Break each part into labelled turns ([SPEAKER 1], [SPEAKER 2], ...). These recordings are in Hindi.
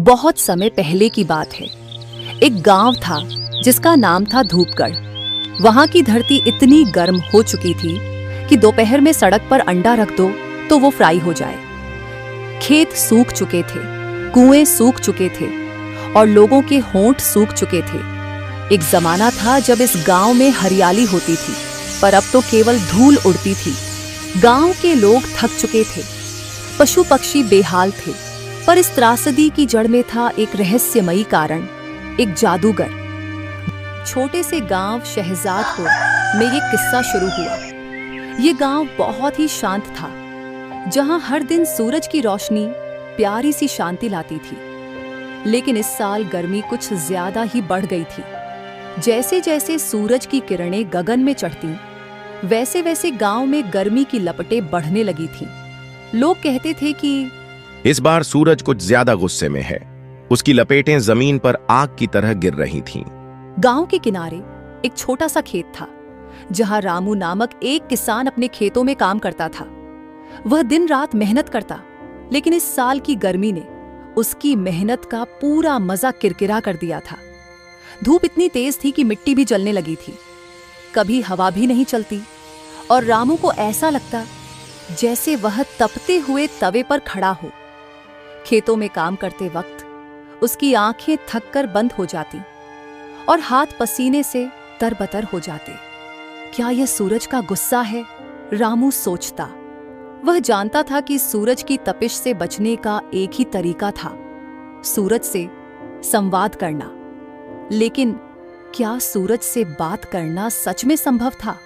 [SPEAKER 1] बहुत समय पहले की बात है। एक गांव था जिसका नाम था धूपगढ़। वहां की धरती इतनी गर्म हो चुकी थी कि दोपहर में सड़क पर अंडा रख दो तो वो फ्राई हो जाए। खेत सूख चुके थे, कुएं सूख चुके थे और लोगों के होंठ सूख चुके थे। एक जमाना था जब इस गांव में हरियाली होती थी, पर अब तो केवल धूल उड़ती थी। गांव के लोग थक चुके थे, पशु पक्षी बेहाल थे, पर इस त्रासदी की जड़ में था एक रहस्यमयी कारण, एक जादूगर। छोटे से गांव शहजादपुर में ये किस्सा शुरू हुआ। ये गांव बहुत ही शांत था, जहां हर दिन सूरज की रोशनी प्यारी सी शांति लाती थी। लेकिन इस साल गर्मी कुछ ज्यादा ही बढ़ गई थी। जैसे जैसे सूरज की किरणें गगन में चढ़ती, वैसे वैसे गांव में गर्मी की लपटें बढ़ने लगी थीं। लोग कहते थे कि
[SPEAKER 2] इस बार सूरज कुछ ज्यादा गुस्से में है। उसकी लपेटें जमीन पर आग की तरह गिर रही थीं।
[SPEAKER 1] गांव के किनारे एक छोटा सा खेत था, जहां रामू नामक एक किसान अपने खेतों में काम करता था। वह दिन रात मेहनत करता, लेकिन इस साल की गर्मी ने उसकी मेहनत का पूरा मजा किरकिरा कर दिया था। धूप इतनी तेज थी कि मिट्टी भी जलने लगी थी। कभी हवा भी नहीं चलती और रामू को ऐसा लगता जैसे वह तपते हुए तवे पर खड़ा हो। खेतों में काम करते वक्त उसकी आंखें थककर बंद हो जाती और हाथ पसीने से तरबतर हो जाते। क्या यह सूरज का गुस्सा है? रामू सोचता। वह जानता था कि सूरज की तपिश से बचने का एक ही तरीका था, सूरज से संवाद करना। लेकिन क्या सूरज से बात करना सच में संभव था?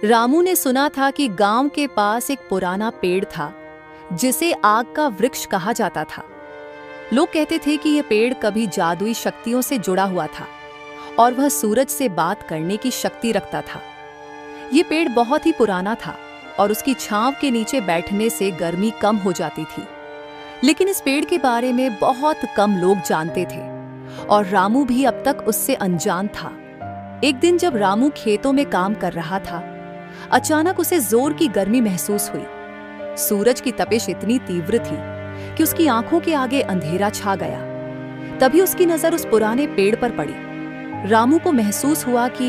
[SPEAKER 1] रामू ने सुना था कि गांव के पास एक पुराना पेड़ था जिसे आग का वृक्ष कहा जाता था। लोग कहते थे कि यह पेड़ कभी जादुई शक्तियों से जुड़ा हुआ था और वह सूरज से बात करने की शक्ति रखता था। यह पेड़ बहुत ही पुराना था और उसकी छांव के नीचे बैठने से गर्मी कम हो जाती थी। लेकिन इस पेड़ के बारे में बहुत कम लोग जानते थे और रामू भी अब तक उससे अनजान था। एक दिन जब रामू खेतों में काम कर रहा था, अचानक उसे जोर की गर्मी महसूस हुई। सूरज की तपिश इतनी तीव्र थी कि उसकी आंखों के आगे अंधेरा छा गया। तभी उसकी नजर उस पुराने पेड़ पर पड़ी। रामू को महसूस हुआ कि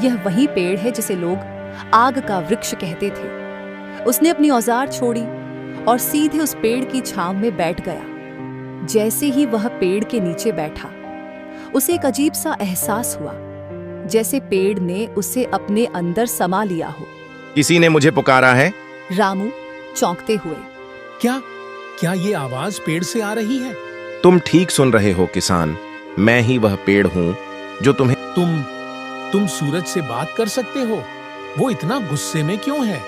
[SPEAKER 1] यह वही पेड़ है जिसे लोग आग का वृक्ष कहते थे। उसने अपनी औजार छोड़ी और सीधे उस पेड़ की छांव में बैठ गया। जैसे ही वह पेड़ के नीचे बैठा, उसे एक अजीब सा एहसास हुआ, जैसे पेड़ ने उसे अपने अंदर समा लिया हो।
[SPEAKER 2] किसी ने मुझे पुकारा है?
[SPEAKER 1] रामू चौंकते हुए।
[SPEAKER 3] क्या ये आवाज पेड़ से आ रही है?
[SPEAKER 2] तुम ठीक सुन रहे हो किसान, मैं ही वह पेड़ हूँ जो तुम्हें।
[SPEAKER 3] तुम सूरज से बात कर सकते हो? वो इतना गुस्से में क्यों है?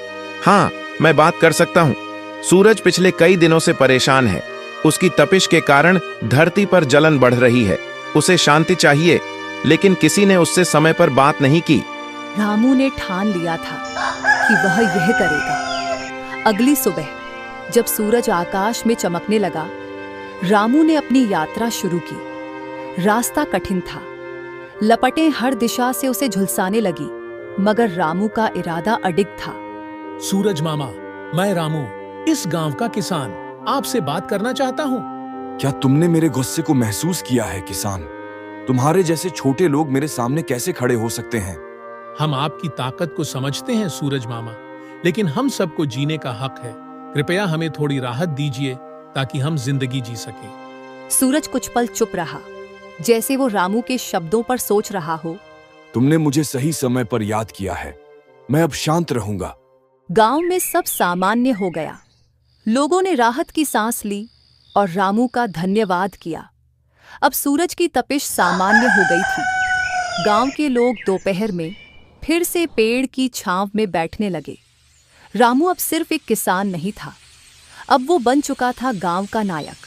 [SPEAKER 2] हाँ, मैं बात कर सकता हूँ। सूरज पिछले कई दिनों से परेशान है। उसकी तपिश के कारण धरती पर जलन बढ़ रही है। उसे शांति चाहिए, लेकिन किसी ने उससे समय पर बात नहीं की।
[SPEAKER 1] रामू ने ठान लिया था कि वह यह करेगा। अगली सुबह जब सूरज आकाश में चमकने लगा, रामू ने अपनी यात्रा शुरू की। रास्ता कठिन था, लपटें हर दिशा से उसे झुलसाने लगी, मगर रामू का इरादा अडिग था।
[SPEAKER 3] सूरज मामा, मैं रामू, इस गांव का किसान, आपसे बात करना चाहता हूँ।
[SPEAKER 4] क्या तुमने मेरे गुस्से को महसूस किया है किसान? तुम्हारे जैसे छोटे लोग मेरे सामने कैसे खड़े हो सकते हैं?
[SPEAKER 3] हम आपकी ताकत को समझते हैं सूरज मामा, लेकिन हम सबको जीने का हक है। कृपया हमें थोड़ी राहत दीजिए ताकि हम जिंदगी जी सकें।
[SPEAKER 1] सूरज कुछ पल चुप रहा, जैसे वो रामू के शब्दों पर सोच रहा हो।
[SPEAKER 4] तुमने मुझे सही समय पर याद किया है। मैं अब शांत रहूंगा।
[SPEAKER 1] गांव में सब सामान्य हो गया। लोगों ने राहत की सांस ली और रामू का धन्यवाद किया। अब सूरज की तपिश सामान्य हो गई थी। गांव के लोग दोपहर में फिर से पेड़ की छांव में बैठने लगे। रामू अब सिर्फ एक किसान नहीं था, अब वो बन चुका था गांव का नायक।